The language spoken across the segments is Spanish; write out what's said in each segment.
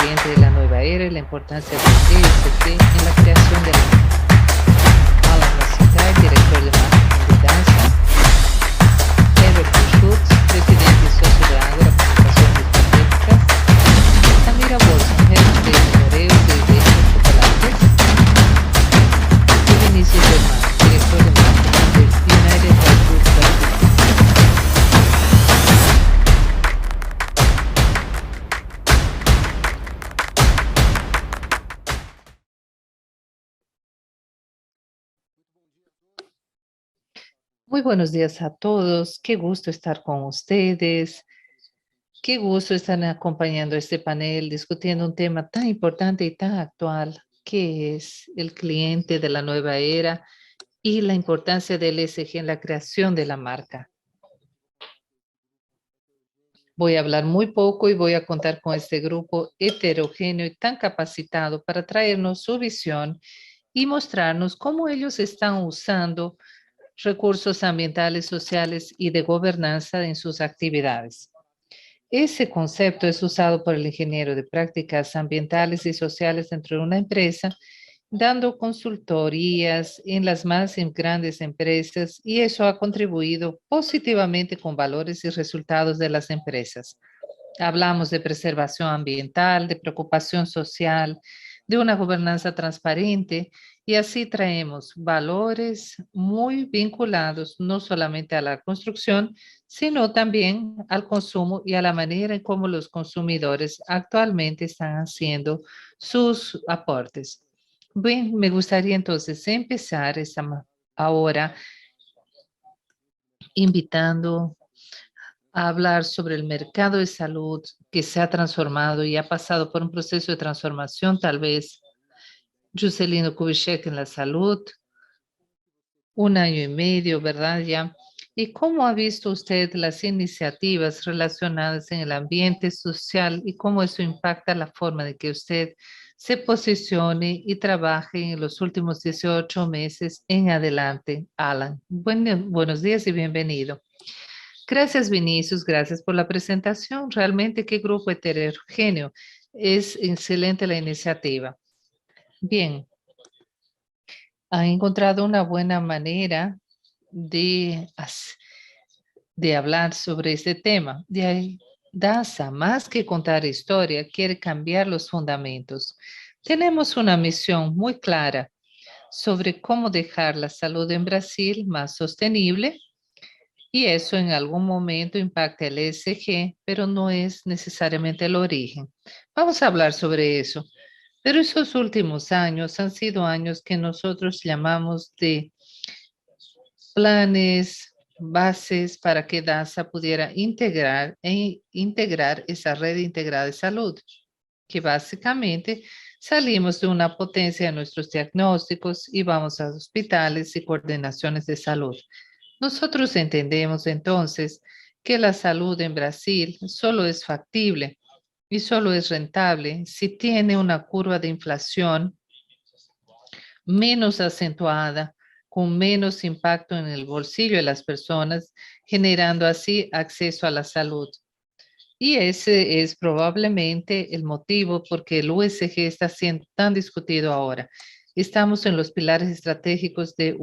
cliente de la nueva era y la importancia del ESG en la creación de la marca. Alan Macitar, director de marketing de Danza. Everton Schultz, presidente y socio de Ágora Comunicaciones Estratégicas. Samira Bolson, jefe de monitoreo de eventos chocolates. Y Vinicius Germán, director de marketing de United Health Group Brasil. Muy buenos días a todos. Qué gusto estar con ustedes. Qué gusto estar acompañando este panel discutiendo un tema tan importante y tan actual, que es el cliente de la nueva era y la importancia del ESG en la creación de la marca. Voy a hablar muy poco y voy a contar con este grupo heterogéneo y tan capacitado para traernos su visión y mostrarnos cómo ellos están usando recursos ambientales, sociales y de gobernanza en sus actividades. Ese concepto es usado por el ingeniero de prácticas ambientales y sociales dentro de una empresa, dando consultorías en las más grandes empresas, y eso ha contribuido positivamente con valores y resultados de las empresas. Hablamos de preservación ambiental, de preocupación social, de una gobernanza transparente, y así traemos valores muy vinculados no solamente a la construcción, sino también al consumo y a la manera en cómo los consumidores actualmente están haciendo sus aportes. Bien, me gustaría entonces empezar ahora invitando a hablar sobre el mercado de salud que se ha transformado y ha pasado por un proceso de transformación, tal vez. Juscelino Kubitschek en la salud, 1 año y medio, ¿verdad? Ya. ¿Y cómo ha visto usted las iniciativas relacionadas en el ambiente social y cómo eso impacta la forma de que usted se posicione y trabaje en los últimos 18 meses en adelante, Alan? Buenos días y bienvenido. Gracias, Vinicius, gracias por la presentación. Realmente, qué grupo heterogéneo. Es excelente la iniciativa. Bien, ha encontrado una buena manera de, de hablar sobre este tema. De ahí, DASA, más que contar historia, quiere cambiar los fundamentos. Tenemos una misión muy clara sobre cómo dejar la salud en Brasil más sostenible, y eso en algún momento impacta el ESG, pero no es necesariamente el origen. Vamos a hablar sobre eso. Pero esos últimos años han sido años que nosotros llamamos de planes, bases para que DASA pudiera integrar esa red integrada de salud, que básicamente salimos de una potencia de nuestros diagnósticos y vamos a hospitales y coordinaciones de salud. Nosotros entendemos entonces que la salud en Brasil solo es factible y solo es rentable si tiene una curva de inflación menos acentuada, con menos impacto en el bolsillo de las personas, generando así acceso a la salud. Y ese es probablemente el motivo por que el USG está siendo tan discutido ahora. Estamos en los pilares estratégicos de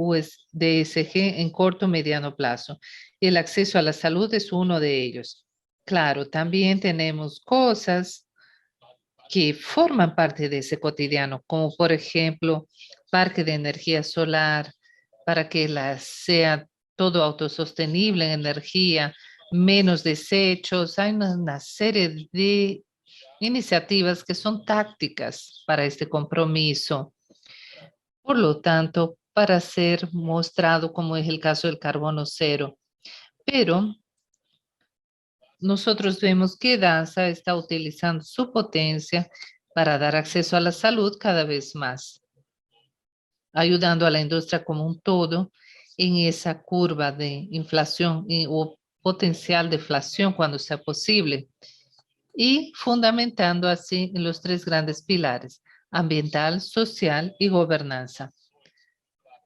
ESG en corto y mediano plazo. El acceso a la salud es uno de ellos. Claro, también tenemos cosas que forman parte de ese cotidiano, como por ejemplo, parque de energía solar, para que sea todo autosostenible en energía, menos desechos. Hay una serie de iniciativas que son tácticas para este compromiso. Por lo tanto, para ser mostrado como es el caso del carbono cero. Pero nosotros vemos que DASA está utilizando su potencia para dar acceso a la salud cada vez más, ayudando a la industria como un todo en esa curva de inflación o potencial de inflación cuando sea posible, y fundamentando así en los 3 grandes pilares: ambiental, social y gobernanza,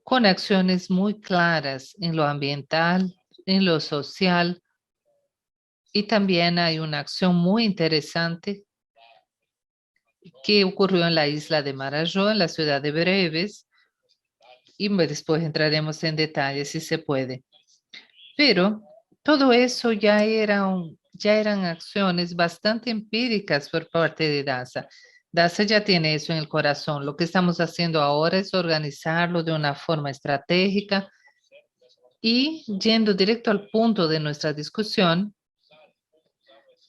con acciones muy claras en lo ambiental, en lo social, y también hay una acción muy interesante que ocurrió en la isla de Marajó, en la ciudad de Breves, y después entraremos en detalles si se puede. Pero todo eso ya eran acciones bastante empíricas por parte de DASA. DASA ya tiene eso en el corazón. Lo que estamos haciendo ahora es organizarlo de una forma estratégica y yendo directo al punto de nuestra discusión,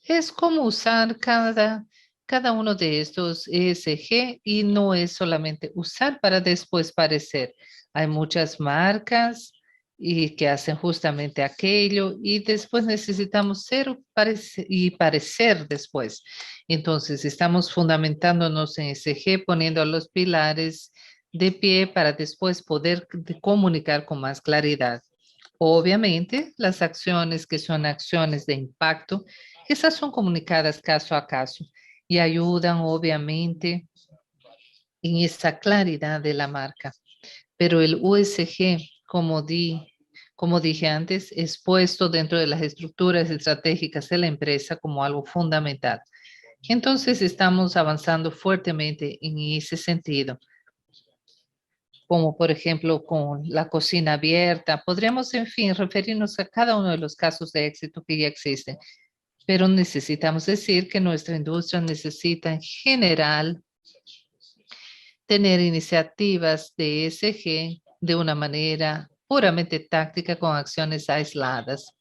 es como usar cada uno de estos ESG y no es solamente usar para después parecer. Hay muchas marcas y que hacen justamente aquello y después necesitamos ser y parecer después. Entonces estamos fundamentándonos en ESG, poniendo los pilares de pie para después poder comunicar con más claridad. Obviamente, las acciones que son acciones de impacto, esas son comunicadas caso a caso y ayudan obviamente en esa claridad de la marca. Pero el USG, como dije antes, es puesto dentro de las estructuras estratégicas de la empresa como algo fundamental. Entonces, estamos avanzando fuertemente en ese sentido, como por ejemplo con la cocina abierta. Podríamos, en fin, referirnos a cada uno de los casos de éxito que ya existen, pero necesitamos decir que nuestra industria necesita en general tener iniciativas de ESG de una manera puramente táctica con acciones aisladas.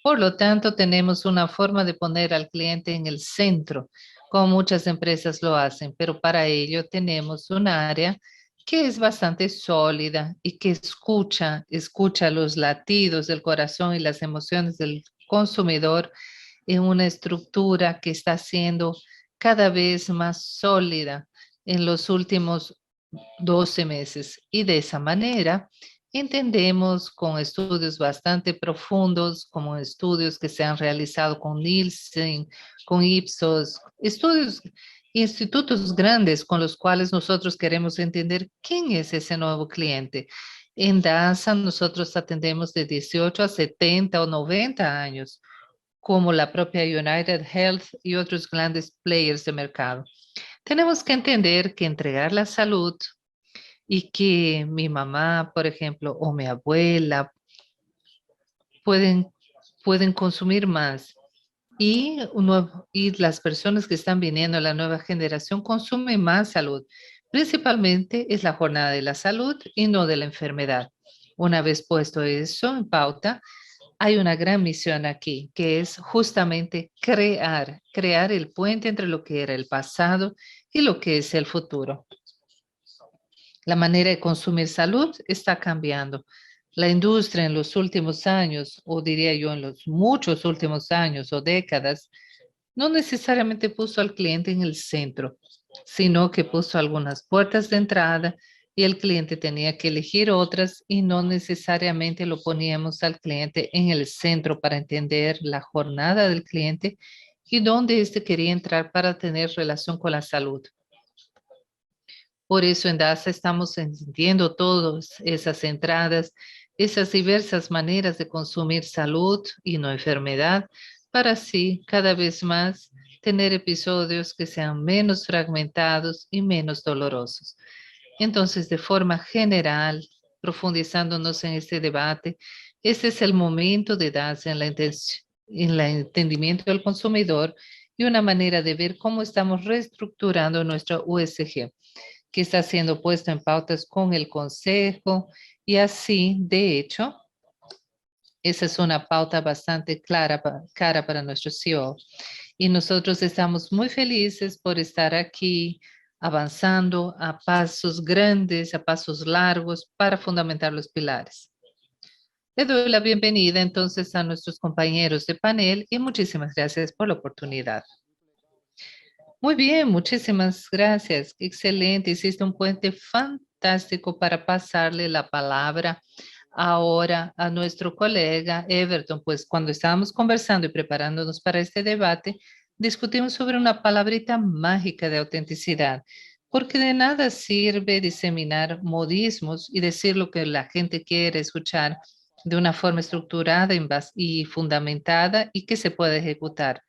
Por lo tanto, tenemos una forma de poner al cliente en el centro, como muchas empresas lo hacen, pero para ello tenemos un área que es bastante sólida y que escucha los latidos del corazón y las emociones del consumidor en una estructura que está siendo cada vez más sólida en los últimos 12 meses. Y de esa manera entendemos con estudios bastante profundos, como estudios que se han realizado con Nielsen, con Ipsos, estudios, institutos grandes con los cuales nosotros queremos entender quién es ese nuevo cliente. En DASA nosotros atendemos de 18 a 70 o 90 años, como la propia United Health y otros grandes players de mercado. Tenemos que entender que entregar la salud y que mi mamá, por ejemplo, o mi abuela pueden, pueden consumir más y las personas que están viniendo a la nueva generación consumen más salud. Principalmente es la jornada de la salud y no de la enfermedad. Una vez puesto eso en pauta, hay una gran misión aquí, que es justamente crear el puente entre lo que era el pasado y lo que es el futuro. La manera de consumir salud está cambiando. La industria en los últimos años, o diría yo en los muchos últimos años o décadas, no necesariamente puso al cliente en el centro, sino que puso algunas puertas de entrada y el cliente tenía que elegir otras y no necesariamente lo poníamos al cliente en el centro para entender la jornada del cliente y dónde éste quería entrar para tener relación con la salud. Por eso en DASA estamos entendiendo todas esas entradas, esas diversas maneras de consumir salud y no enfermedad, para así cada vez más tener episodios que sean menos fragmentados y menos dolorosos. Entonces, de forma general, profundizándonos en este debate, este es el momento de DASA en el entendimiento del consumidor y una manera de ver cómo estamos reestructurando nuestro USG, que está siendo puesto en pautas con el Consejo y así, de hecho, esa es una pauta bastante cara para nuestro CEO. Y nosotros estamos muy felices por estar aquí avanzando a pasos grandes, a pasos largos para fundamentar los pilares. Le doy la bienvenida entonces a nuestros compañeros de panel y muchísimas gracias por la oportunidad. Muy bien, muchísimas gracias. Excelente. Hiciste un puente fantástico para pasarle la palabra ahora a nuestro colega Everton. Pues cuando estábamos conversando y preparándonos para este debate, discutimos sobre una palabrita mágica de autenticidad, porque de nada sirve diseminar modismos y decir lo que la gente quiere escuchar de una forma estructurada y fundamentada y que se pueda ejecutar.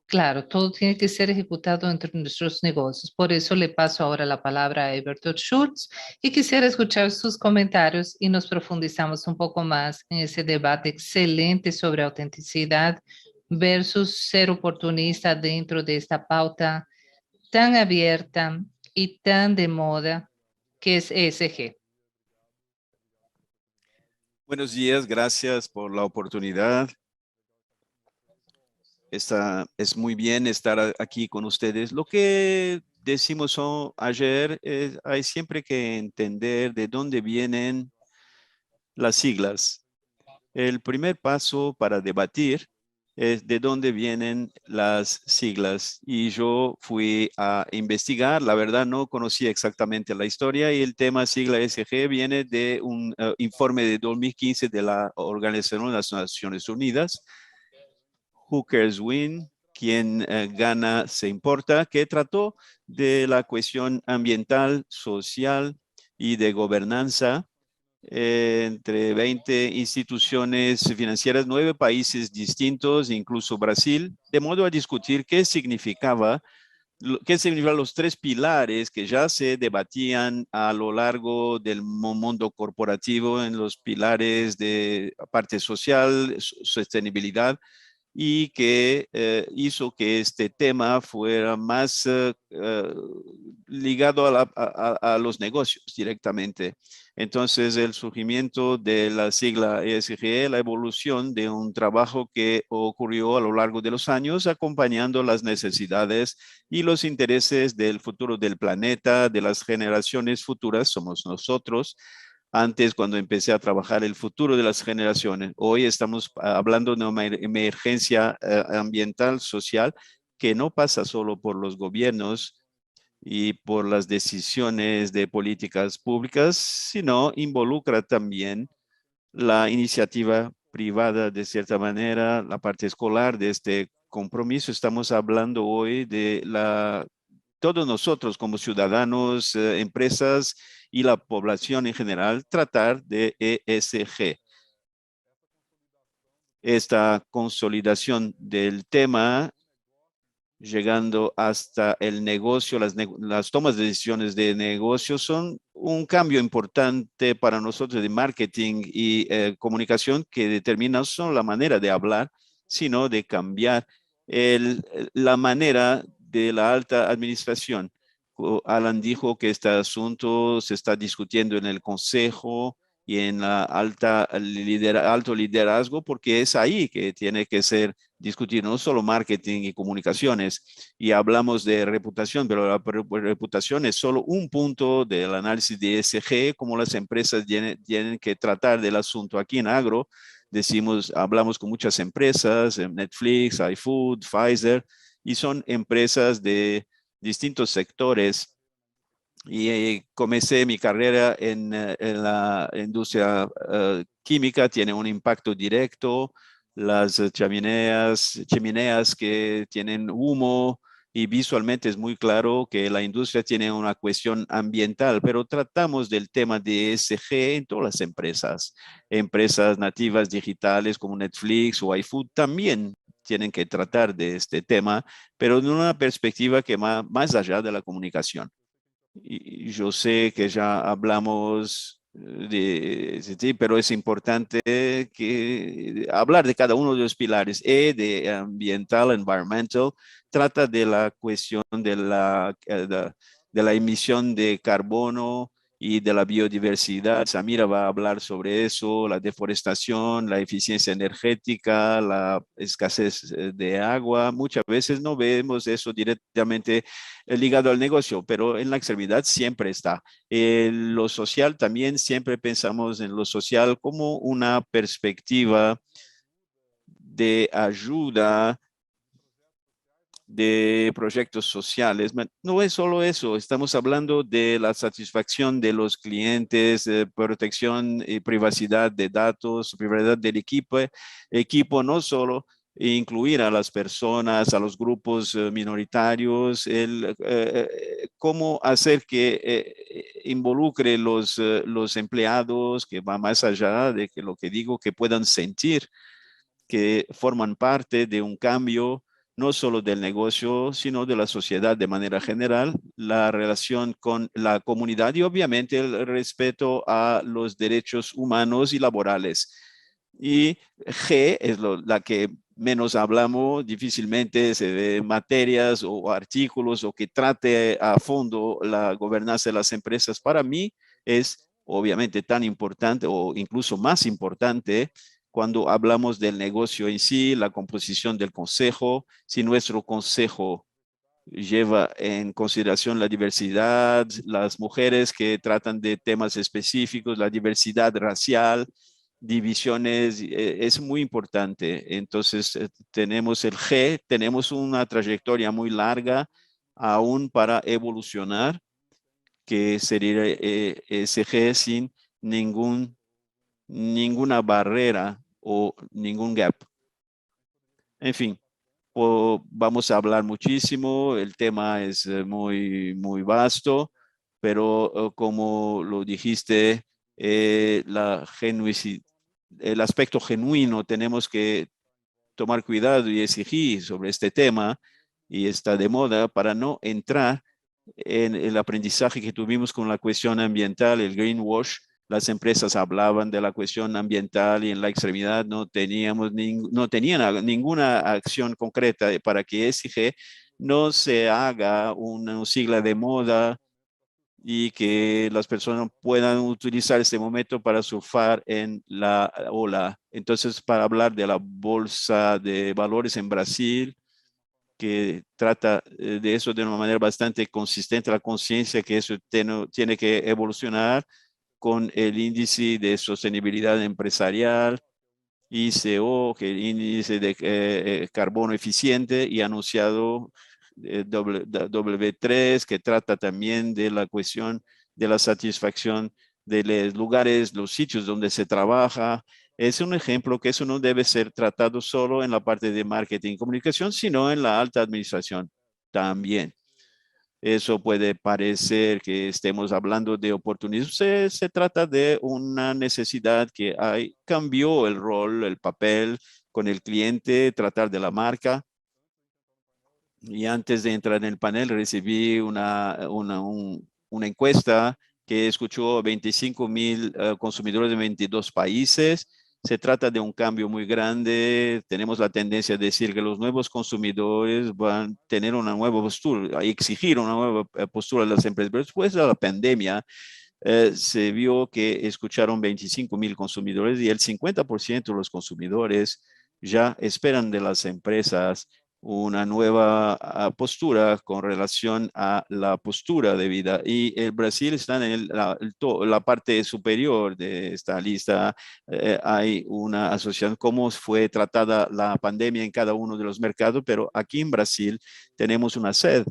Claro, todo tiene que ser ejecutado entre nuestros negocios. Por eso le paso ahora la palabra a Everton Schultz y quisiera escuchar sus comentarios y nos profundizamos un poco más en ese debate excelente sobre autenticidad versus ser oportunista dentro de esta pauta tan abierta y tan de moda que es ESG. Buenos días, gracias por la oportunidad. Es muy bien estar aquí con ustedes. Lo que decimos ayer es hay siempre que entender de dónde vienen las siglas. El primer paso para debatir es de dónde vienen las siglas. Y yo fui a investigar, la verdad no conocía exactamente la historia y el tema sigla SG viene de un informe de 2015 de la Organización de las Naciones Unidas, Who Cares Win, quien gana se importa, que trató de la cuestión ambiental, social y de gobernanza entre 20 instituciones financieras, 9 países distintos, incluso Brasil, de modo a discutir qué significan los 3 pilares que ya se debatían a lo largo del mundo corporativo en los pilares de parte social, sostenibilidad y que hizo que este tema fuera más ligado a los negocios directamente. Entonces, el surgimiento de la sigla ESG, la evolución de un trabajo que ocurrió a lo largo de los años, acompañando las necesidades y los intereses del futuro del planeta, de las generaciones futuras, somos nosotros, antes cuando empecé a trabajar el futuro de las generaciones. Hoy estamos hablando de una emergencia ambiental, social, que no pasa solo por los gobiernos y por las decisiones de políticas públicas, sino involucra también la iniciativa privada de cierta manera, la parte escolar de este compromiso. Estamos hablando hoy de todos nosotros como ciudadanos, empresas y la población en general, tratar de ESG. Esta consolidación del tema, llegando hasta el negocio, las tomas de decisiones de negocio son un cambio importante para nosotros de marketing y comunicación que determina no solo la manera de hablar, sino de cambiar la manera de la alta administración. Alan dijo que este asunto se está discutiendo en el Consejo y en la alto liderazgo, porque es ahí que tiene que ser discutido, no solo marketing y comunicaciones. Y hablamos de reputación, pero la reputación es solo un punto del análisis de ESG, como las empresas tienen que tratar del asunto. Aquí en Agro hablamos con muchas empresas, Netflix, iFood, Pfizer, y son empresas de distintos sectores y comencé mi carrera en la industria química, tiene un impacto directo, las chimeneas que tienen humo y visualmente es muy claro que la industria tiene una cuestión ambiental, pero tratamos del tema de ESG en todas las empresas. Empresas nativas digitales como Netflix o iFood también tienen que tratar de este tema, pero en una perspectiva que va más allá de la comunicación. Y yo sé que ya hablamos pero es importante hablar de cada uno de los pilares. De ambiental, environmental, trata de la cuestión de la emisión de carbono y de la biodiversidad. Samira va a hablar sobre eso, la deforestación, la eficiencia energética, la escasez de agua. Muchas veces no vemos eso directamente ligado al negocio, pero en la extremidad siempre está. Lo social también, siempre pensamos en lo social como una perspectiva de ayuda de proyectos sociales. No es solo eso, estamos hablando de la satisfacción de los clientes, protección y privacidad de datos, privacidad del equipo no solo incluir a las personas, a los grupos minoritarios, cómo hacer que involucre los empleados, que va más allá de que lo que digo, que puedan sentir que forman parte de un cambio no solo del negocio, sino de la sociedad de manera general, la relación con la comunidad y obviamente el respeto a los derechos humanos y laborales. Y G es la que menos hablamos, difícilmente se ve materias o artículos o que trate a fondo la gobernanza de las empresas. Para mí es obviamente tan importante o incluso más importante cuando hablamos del negocio en sí, la composición del consejo, si nuestro consejo lleva en consideración la diversidad, las mujeres que tratan de temas específicos, la diversidad racial, divisiones, es muy importante. Entonces, tenemos el G, tenemos una trayectoria muy larga aún para evolucionar, que sería ese G sin ninguna barrera o ningún gap. En fin, vamos a hablar muchísimo, el tema es muy vasto, pero como lo dijiste, el aspecto genuino, tenemos que tomar cuidado y exigir sobre este tema, y está de moda para no entrar en el aprendizaje que tuvimos con la cuestión ambiental, el greenwash. Las empresas hablaban de la cuestión ambiental y en la extremidad no tenían ninguna acción concreta para que ESG no se haga una sigla de moda y que las personas puedan utilizar este momento para surfar en la ola. Entonces, para hablar de la bolsa de valores en Brasil, que trata de eso de una manera bastante consistente, la conciencia que eso tiene que evolucionar con el índice de sostenibilidad empresarial, ICO, que es el índice de carbono eficiente, y anunciado W3, que trata también de la cuestión de la satisfacción de los lugares, los sitios donde se trabaja. Es un ejemplo que eso no debe ser tratado solo en la parte de marketing y comunicación, sino en la alta administración también. Eso puede parecer que estemos hablando de oportunismo. Se trata de una necesidad que hay. Cambió el rol, el papel con el cliente, tratar de la marca. Y antes de entrar en el panel recibí una encuesta que escuchó 25,000 consumidores de 22 países. Se trata de un cambio muy grande. Tenemos la tendencia a decir que los nuevos consumidores van a tener una nueva postura, a exigir una nueva postura de las empresas. Pero después de la pandemia, se vio que escucharon 25,000 consumidores y el 50% de los consumidores ya esperan de las empresas una nueva postura con relación a la postura de vida. Y el Brasil está en la parte superior de esta lista. Hay una asociación, cómo fue tratada la pandemia en cada uno de los mercados, pero aquí en Brasil tenemos una sed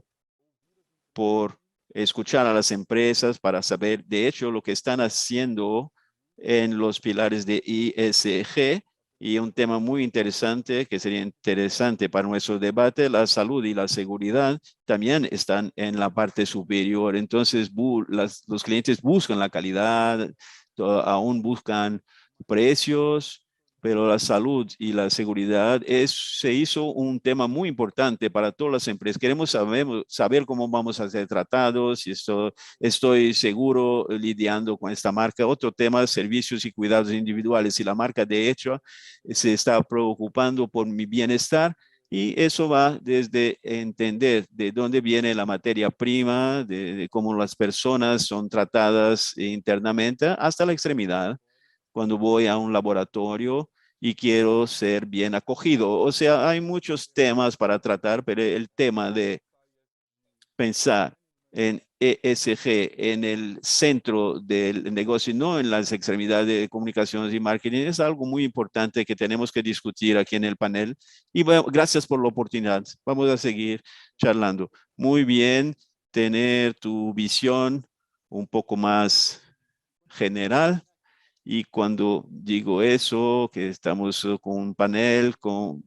por escuchar a las empresas para saber, de hecho, lo que están haciendo en los pilares de ESG. Y un tema muy interesante que sería interesante para nuestro debate, la salud y la seguridad también están en la parte superior. Entonces, los clientes buscan la calidad, aún buscan precios, pero la salud y la seguridad se hizo un tema muy importante para todas las empresas. Queremos saber cómo vamos a ser tratados, y estoy seguro lidiando con esta marca. Otro tema, servicios y cuidados individuales. Y la marca, de hecho, se está preocupando por mi bienestar. Y eso va desde entender de dónde viene la materia prima, de cómo las personas son tratadas internamente, hasta la extremidad cuando voy a un laboratorio y quiero ser bien acogido. O sea, hay muchos temas para tratar, pero el tema de pensar en ESG en el centro del negocio y no en las extremidades de comunicaciones y marketing es algo muy importante que tenemos que discutir aquí en el panel. Y bueno, gracias por la oportunidad. Vamos a seguir charlando. Muy bien tener tu visión un poco más general. Y cuando digo eso, que estamos con un panel,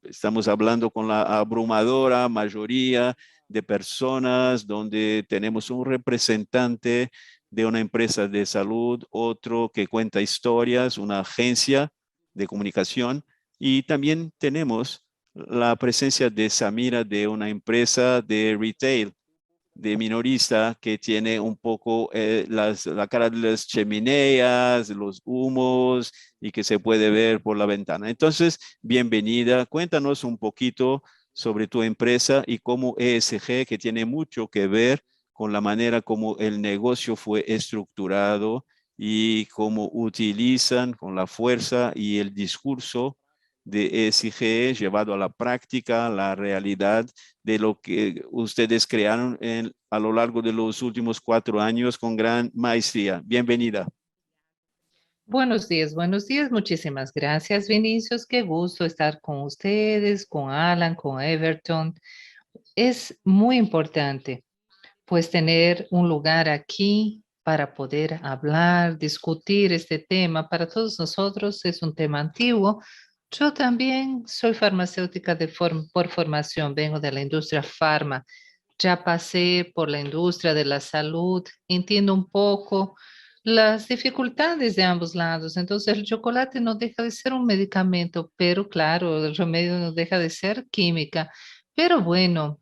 estamos hablando con la abrumadora mayoría de personas, donde tenemos un representante de una empresa de salud, otro que cuenta historias, una agencia de comunicación, y también tenemos la presencia de Samira de una empresa de retail, de minorista, que tiene un poco la cara de las chimeneas, los humos y que se puede ver por la ventana. Entonces, bienvenida. Cuéntanos un poquito sobre tu empresa y cómo ESG, que tiene mucho que ver con la manera como el negocio fue estructurado y cómo utilizan con la fuerza y el discurso de ESG llevado a la práctica, la realidad de lo que ustedes crearon a lo largo de los últimos 4 años con gran maestría. Bienvenida. Buenos días, buenos días. Muchísimas gracias, Vinicius. Qué gusto estar con ustedes, con Alan, con Everton. Es muy importante, pues, tener un lugar aquí para poder hablar, discutir este tema. Para todos nosotros es un tema antiguo. Yo también soy farmacéutica por formación, vengo de la industria farma. Ya pasé por la industria de la salud, entiendo un poco las dificultades de ambos lados. Entonces, el chocolate no deja de ser un medicamento, pero claro, el remedio no deja de ser química. Pero bueno,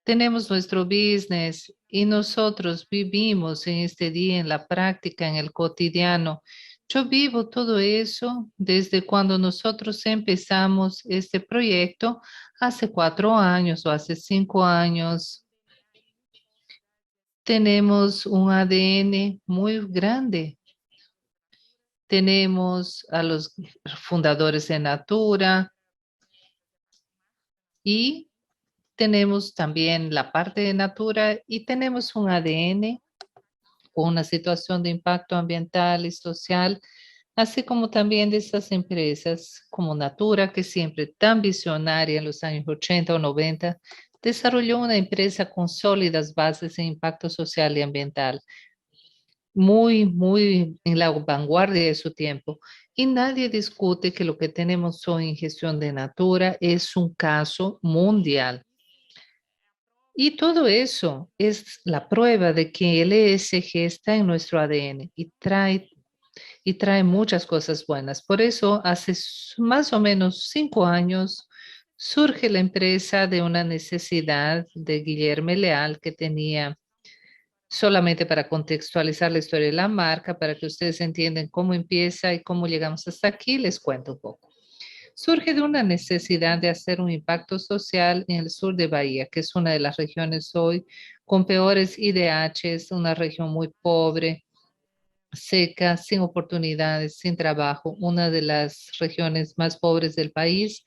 tenemos nuestro business y nosotros vivimos en este día, en la práctica, en el cotidiano. Yo vivo todo eso desde cuando nosotros empezamos este proyecto hace 4 años o hace 5 años. Tenemos un ADN muy grande. Tenemos a los fundadores de Natura y tenemos también la parte de Natura y tenemos un ADN con una situación de impacto ambiental y social, así como también de estas empresas como Natura, que siempre tan visionaria en los años 80 o 90, desarrolló una empresa con sólidas bases en impacto social y ambiental, muy en la vanguardia de su tiempo. Y nadie discute que lo que tenemos hoy en gestión de Natura es un caso mundial. Y todo eso es la prueba de que el ESG está en nuestro ADN y trae muchas cosas buenas. Por eso, hace más o menos 5 años, surge la empresa de una necesidad de Guillermo Leal que tenía, solamente para contextualizar la historia de la marca, para que ustedes entiendan cómo empieza y cómo llegamos hasta aquí, les cuento un poco. Surge de una necesidad de hacer un impacto social en el sur de Bahía, que es una de las regiones hoy con peores IDHs, una región muy pobre, seca, sin oportunidades, sin trabajo, una de las regiones más pobres del país.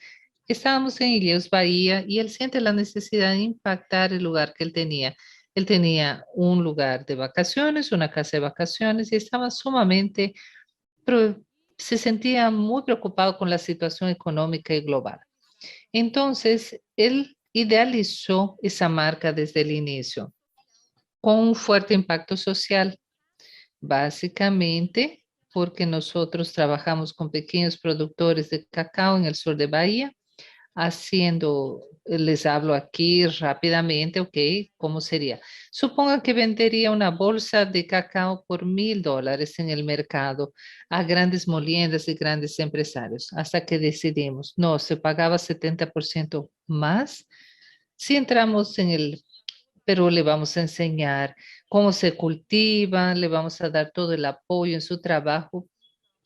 Estábamos en Ilhéus, Bahía, y él siente la necesidad de impactar el lugar que él tenía. Él tenía un lugar de vacaciones, una casa de vacaciones, y estaba sumamente, pero se sentía muy preocupado con la situación económica y global. Entonces, él idealizó esa marca desde el inicio, con un fuerte impacto social. Básicamente, porque nosotros trabajamos con pequeños productores de cacao en el sur de Bahía, haciendo, les hablo aquí rápidamente, ¿ok? ¿Cómo sería? Suponga que vendería una bolsa de cacao por $1,000 en el mercado a grandes moliendas y grandes empresarios, hasta que decidimos, no, se pagaba 70% más si entramos en el, pero le vamos a enseñar cómo se cultiva, le vamos a dar todo el apoyo en su trabajo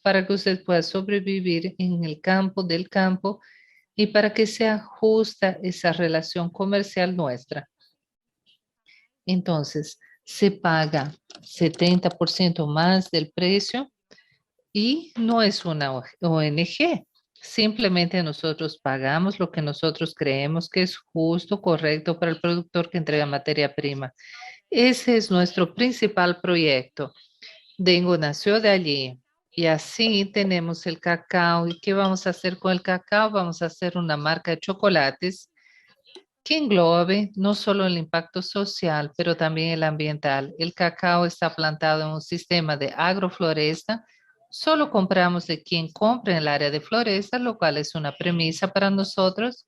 para que usted pueda sobrevivir en el campo del campo y para que sea justa esa relación comercial nuestra. Entonces, se paga 70% más del precio y no es una ONG. Simplemente nosotros pagamos lo que nosotros creemos que es justo, correcto para el productor que entrega materia prima. Ese es nuestro principal proyecto. Dengo nació de allí. Y así tenemos el cacao. ¿Y qué vamos a hacer con el cacao? Vamos a hacer una marca de chocolates que englobe no solo el impacto social, pero también el ambiental. El cacao está plantado en un sistema de agrofloresta. Solo compramos de quien compre en el área de floresta, lo cual es una premisa para nosotros.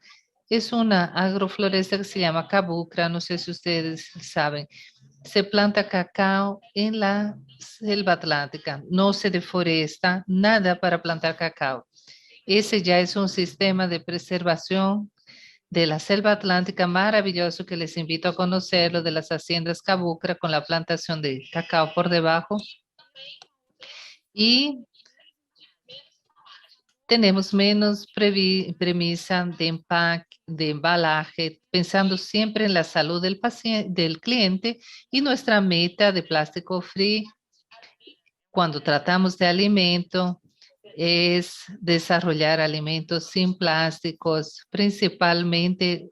Es una agrofloresta que se llama Cabucra, no sé si ustedes saben. Se planta cacao en la selva atlántica, no se deforesta nada para plantar cacao. Ese ya es un sistema de preservación de la selva atlántica maravilloso que les invito a conocerlo, de las haciendas Cabucra con la plantación de cacao por debajo. Y tenemos menos premisa de empaque, de embalaje, pensando siempre en la salud del paciente, del cliente y nuestra meta de plástico free cuando tratamos de alimento es desarrollar alimentos sin plásticos, principalmente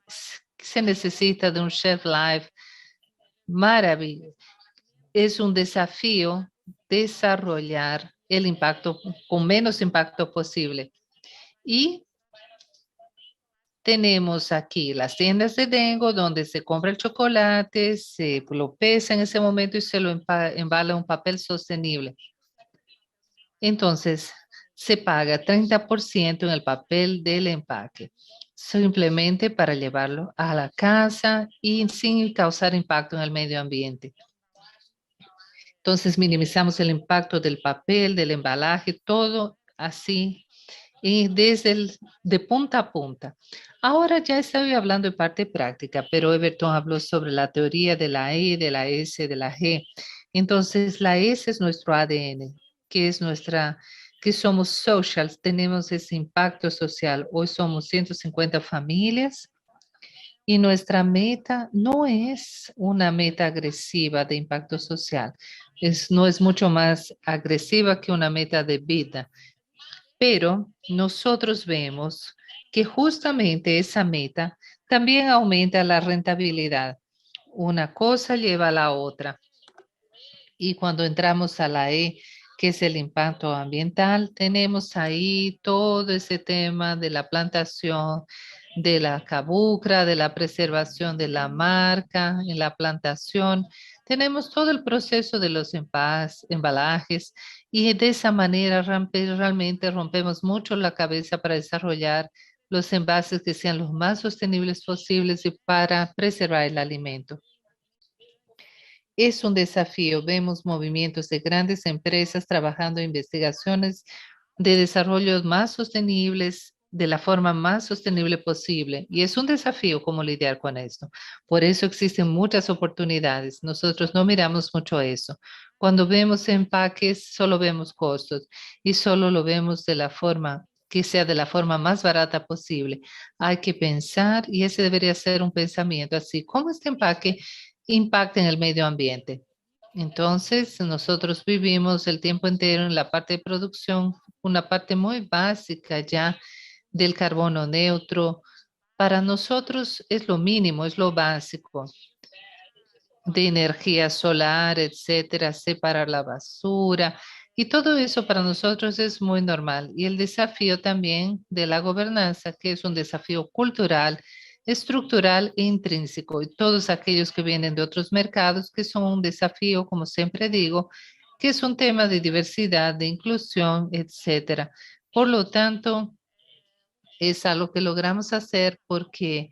se necesita de un shelf life maravilloso. Es un desafío desarrollar el impacto con menos impacto posible. Y tenemos aquí las tiendas de Dengo donde se compra el chocolate, se lo pesa en ese momento y se lo embala en un papel sostenible. Entonces, se paga 30% en el papel del empaque, simplemente para llevarlo a la casa y sin causar impacto en el medio ambiente. Entonces, minimizamos el impacto del papel, del embalaje, todo así, y de punta a punta. Ahora ya estoy hablando de parte práctica, pero Everton habló sobre la teoría de la E, de la S, de la G. Entonces, la S es nuestro ADN, que es que somos socials, tenemos ese impacto social. Hoy somos 150 familias y nuestra meta no es una meta agresiva de impacto social. No es mucho más agresiva que una meta de vida. Pero nosotros vemos que justamente esa meta también aumenta la rentabilidad. Una cosa lleva a la otra. Y cuando entramos a la E, que es el impacto ambiental, tenemos ahí todo ese tema de la plantación, de la cabucra, de la preservación de la marca, en la plantación. Tenemos todo el proceso de los embalajes y de esa manera realmente rompemos mucho la cabeza para desarrollar los envases que sean los más sostenibles posibles y para preservar el alimento. Es un desafío. Vemos movimientos de grandes empresas trabajando en investigaciones de desarrollo más sostenibles de la forma más sostenible posible. Y es un desafío cómo lidiar con esto. Por eso existen muchas oportunidades. Nosotros no miramos mucho eso. Cuando vemos empaques, solo vemos costos y solo lo vemos de la forma que sea de la forma más barata posible. Hay que pensar, y ese debería ser un pensamiento así, ¿cómo este empaque impacta en el medio ambiente? Entonces, nosotros vivimos el tiempo entero en la parte de producción, una parte muy básica ya del carbono neutro. Para nosotros es lo mínimo, es lo básico de energía solar, etcétera, separar la basura y todo eso para nosotros es muy normal. Y el desafío también de la gobernanza, que es un desafío cultural, estructural e intrínseco, y todos aquellos que vienen de otros mercados, que son un desafío, como siempre digo, que es un tema de diversidad, de inclusión, etcétera. Por lo tanto, es algo que logramos hacer porque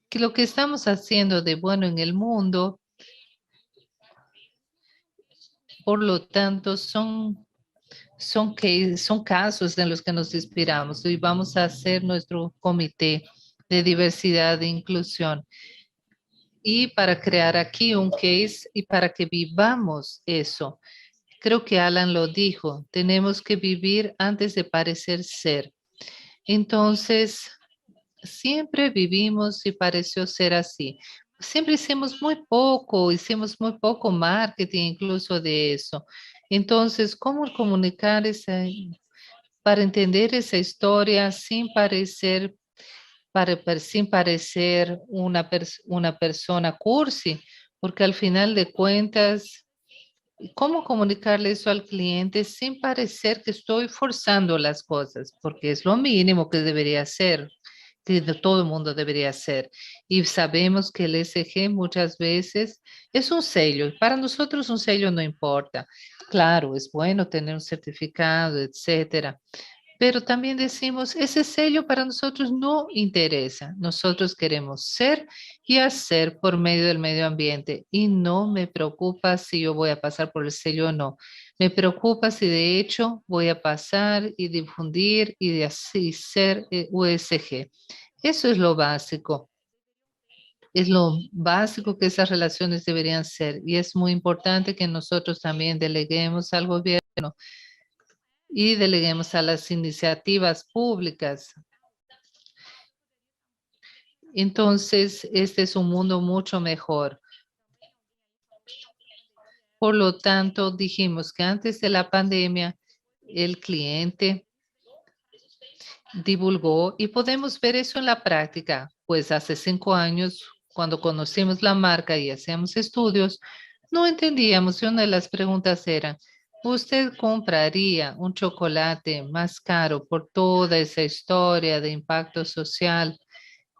que lo que estamos haciendo de bueno en el mundo, por lo tanto, son casos en los que nos inspiramos y vamos a hacer nuestro comité de diversidad e inclusión. Y para crear aquí un case y para que vivamos eso. Creo que Alan lo dijo, tenemos que vivir antes de parecer ser. Entonces, siempre vivimos y pareció ser así. Siempre hicimos muy poco marketing incluso de eso. Entonces, ¿cómo comunicar para entender esa historia sin parecer, sin parecer una persona cursi? Porque al final de cuentas, ¿cómo comunicarle eso al cliente sin parecer que estoy forzando las cosas? Porque es lo mínimo que debería hacer, que todo el mundo debería hacer. Y sabemos que el ESG muchas veces es un sello. Para nosotros un sello no importa. Claro, es bueno tener un certificado, etcétera. Pero también decimos, ese sello para nosotros no interesa. Nosotros queremos ser y hacer por medio del medio ambiente y no me preocupa si yo voy a pasar por el sello o no. Me preocupa si de hecho voy a pasar y difundir y de así ser USG. Eso es lo básico. Es lo básico que esas relaciones deberían ser. Y es muy importante que nosotros también deleguemos al gobierno y deleguemos a las iniciativas públicas. Entonces, este es un mundo mucho mejor. Por lo tanto, dijimos que antes de la pandemia, el cliente divulgó y podemos ver eso en la práctica, pues hace 5 años, cuando conocimos la marca y hacíamos estudios, no entendíamos y una de las preguntas era, ¿usted compraría un chocolate más caro por toda esa historia de impacto social?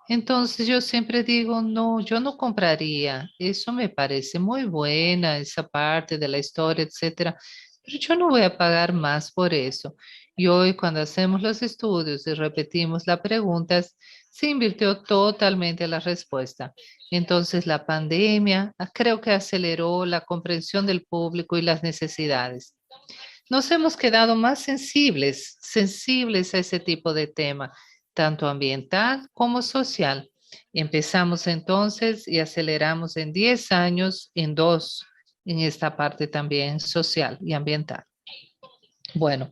Entonces yo siempre digo, no, yo no compraría. Eso me parece muy buena, esa parte de la historia, etcétera. Pero yo no voy a pagar más por eso. Y hoy cuando hacemos los estudios y repetimos las preguntas, se invirtió totalmente la respuesta. Entonces la pandemia creo que aceleró la comprensión del público y las necesidades. Nos hemos quedado más sensibles a ese tipo de tema, tanto ambiental como social. Empezamos entonces y aceleramos en 10 años en 2, en esta parte también social y ambiental. Bueno,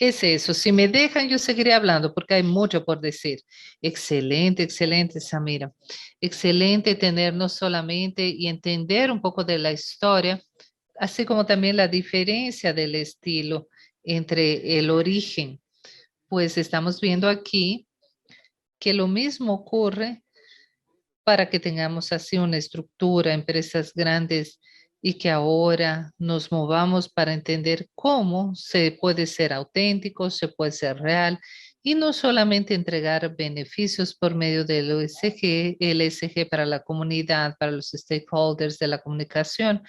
es eso. Si me dejan, yo seguiré hablando porque hay mucho por decir. Excelente, excelente, Samira. Excelente tener no solamente y entender un poco de la historia, así como también la diferencia del estilo entre el origen. Pues estamos viendo aquí que lo mismo ocurre para que tengamos así una estructura, empresas grandes y que ahora nos movamos para entender cómo se puede ser auténtico, se puede ser real y no solamente entregar beneficios por medio del ESG, el ESG para la comunidad, para los stakeholders de la comunicación.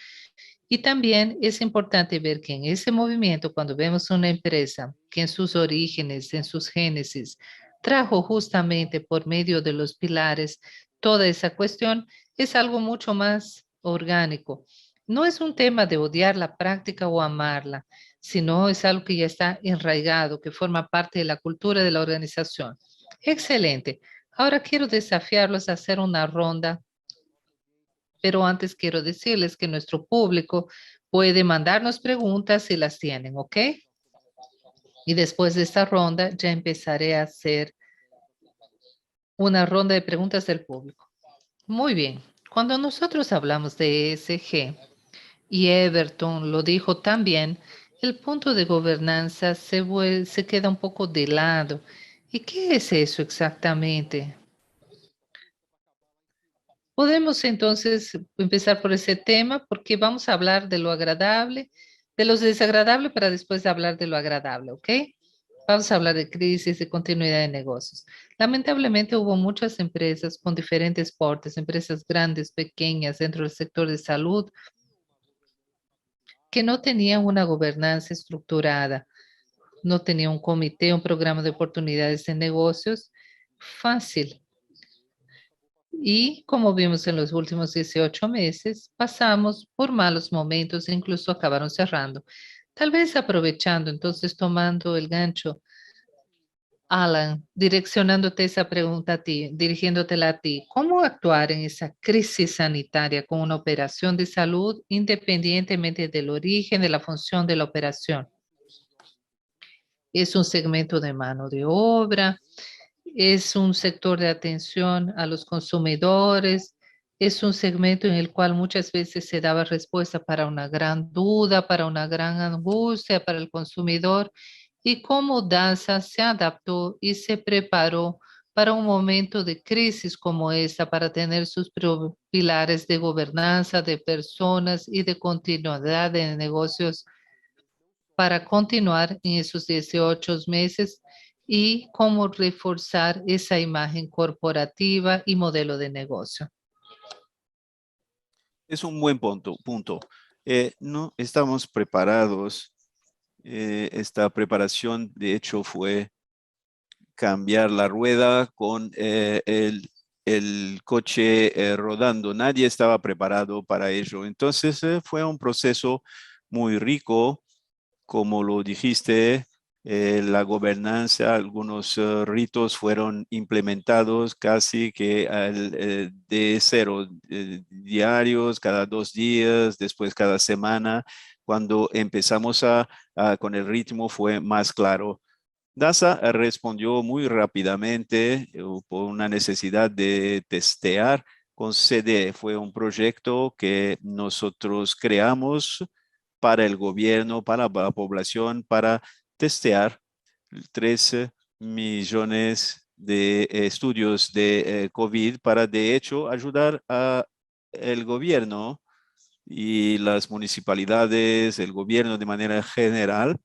Y también es importante ver que en ese movimiento, cuando vemos una empresa que en sus orígenes, en sus génesis, trajo justamente por medio de los pilares toda esa cuestión, es algo mucho más orgánico. No es un tema de odiar la práctica o amarla, sino es algo que ya está enraigado, que forma parte de la cultura de la organización. Excelente. Ahora quiero desafiarlos a hacer una ronda, pero antes quiero decirles que nuestro público puede mandarnos preguntas si las tienen, ¿ok? Y después de esta ronda ya empezaré a hacer una ronda de preguntas del público. Muy bien. Cuando nosotros hablamos de ESG, y Everton lo dijo también, el punto de gobernanza se queda un poco de lado. ¿Y qué es eso exactamente? Podemos entonces empezar por ese tema porque vamos a hablar de lo agradable, de lo desagradable para después hablar de lo agradable, ¿ok? Vamos a hablar de crisis, de continuidad de negocios. Lamentablemente hubo muchas empresas con diferentes portes, empresas grandes, pequeñas, dentro del sector de salud, que no tenían una gobernanza estructurada, no tenían un comité, un programa de oportunidades de negocios fácil. Y como vimos en los últimos 18 meses, pasamos por malos momentos e incluso acabaron cerrando. Tal vez aprovechando, entonces tomando el gancho, Alan, direccionándote esa pregunta a ti, dirigiéndotela a ti, ¿cómo actuar en esa crisis sanitaria con una operación de salud independientemente del origen de la función de la operación? Es un segmento de mano de obra, es un sector de atención a los consumidores, es un segmento en el cual muchas veces se daba respuesta para una gran duda, para una gran angustia para el consumidor y cómo DASA se adaptó y se preparó para un momento de crisis como esta, para tener sus pilares de gobernanza, de personas y de continuidad de negocios para continuar en esos 18 meses y cómo reforzar esa imagen corporativa y modelo de negocio. Es un buen punto. No estamos preparados. Esta preparación, de hecho, fue cambiar la rueda con el coche rodando. Nadie estaba preparado para ello. Entonces, fue un proceso muy rico como lo dijiste, la gobernanza, algunos ritos fueron implementados casi que de cero, diarios, cada 2 días, después cada semana. Cuando empezamos con el ritmo fue más claro. DASA respondió muy rápidamente por una necesidad de testear con CD. Fue un proyecto que nosotros creamos para el gobierno, para la población, para testear 13 millones de estudios de COVID para, de hecho, ayudar a el gobierno y las municipalidades, el gobierno de manera general,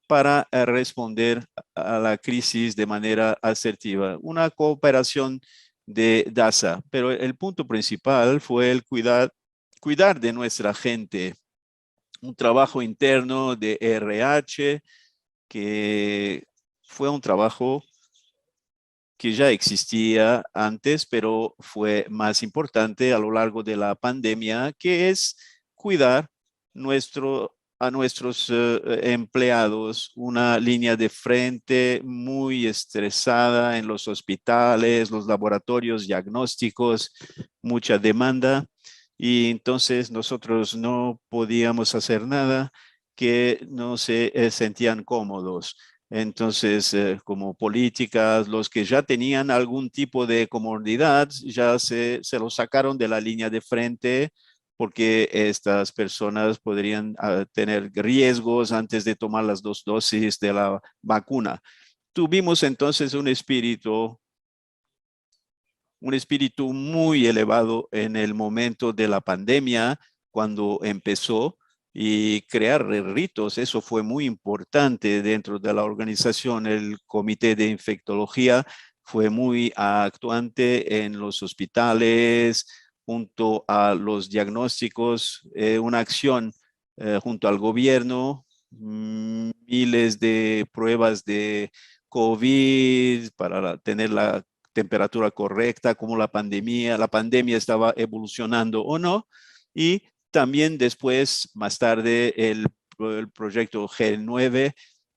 para responder a la crisis de manera asertiva. Una cooperación de DASA, pero el punto principal fue el cuidar de nuestra gente. Un trabajo interno de RH que fue un trabajo que ya existía antes, pero fue más importante a lo largo de la pandemia, que es cuidar a nuestros empleados, una línea de frente muy estresada en los hospitales, los laboratorios diagnósticos, mucha demanda, y entonces nosotros no podíamos hacer nada que no se sentían cómodos. Entonces, como políticas, los que ya tenían algún tipo de comodidad, ya se los sacaron de la línea de frente porque estas personas podrían tener riesgos antes de tomar las 2 dosis de la vacuna. Tuvimos entonces un espíritu muy elevado en el momento de la pandemia, cuando empezó, y crear ritos. Eso fue muy importante dentro de la organización. El comité de infectología fue muy actuante en los hospitales, junto a los diagnósticos, una acción junto al gobierno, miles de pruebas de COVID para tener la temperatura correcta, cómo la pandemia estaba evolucionando o no. Y también después, más tarde, el proyecto G9,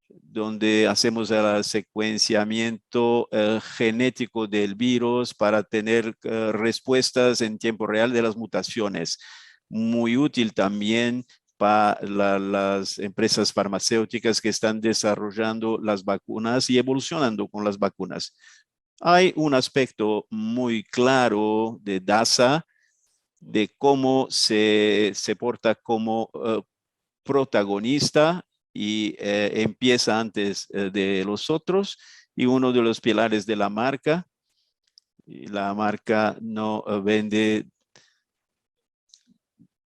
donde hacemos el secuenciamiento genético del virus para tener respuestas en tiempo real de las mutaciones. Muy útil también para las empresas farmacéuticas que están desarrollando las vacunas y evolucionando con las vacunas. Hay un aspecto muy claro de DASA, de cómo se porta como protagonista y empieza antes de los otros, y uno de los pilares de la marca. Y la marca no vende,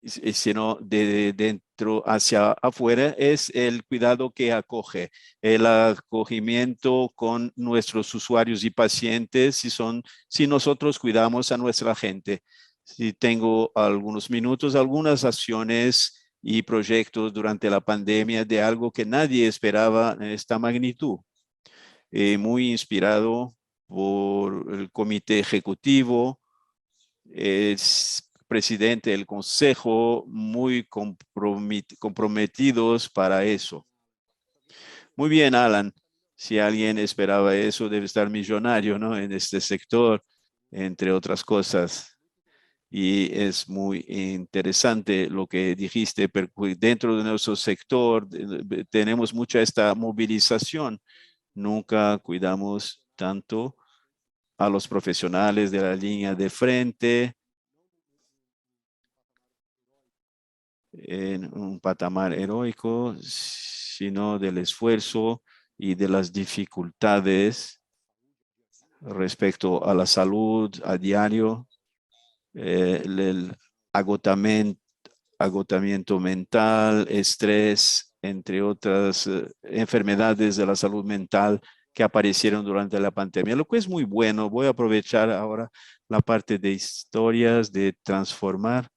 sino de dentro hacia afuera, es el cuidado que acoge, el acogimiento con nuestros usuarios y pacientes, si nosotros cuidamos a nuestra gente. Si tengo algunos minutos, algunas acciones y proyectos durante la pandemia de algo que nadie esperaba en esta magnitud. Muy inspirado por el comité ejecutivo, es presidente del consejo, muy comprometidos para eso. Muy bien, Alan. Si alguien esperaba eso, debe estar millonario, ¿no? En este sector, entre otras cosas. Y es muy interesante lo que dijiste, pero dentro de nuestro sector tenemos mucha esta movilización. Nunca cuidamos tanto a los profesionales de la línea de frente, en un patamar heroico, sino del esfuerzo y de las dificultades respecto a la salud a diario, el agotamiento mental, estrés, entre otras enfermedades de la salud mental que aparecieron durante la pandemia, lo que es muy bueno. Voy a aprovechar ahora la parte de historias, de transformar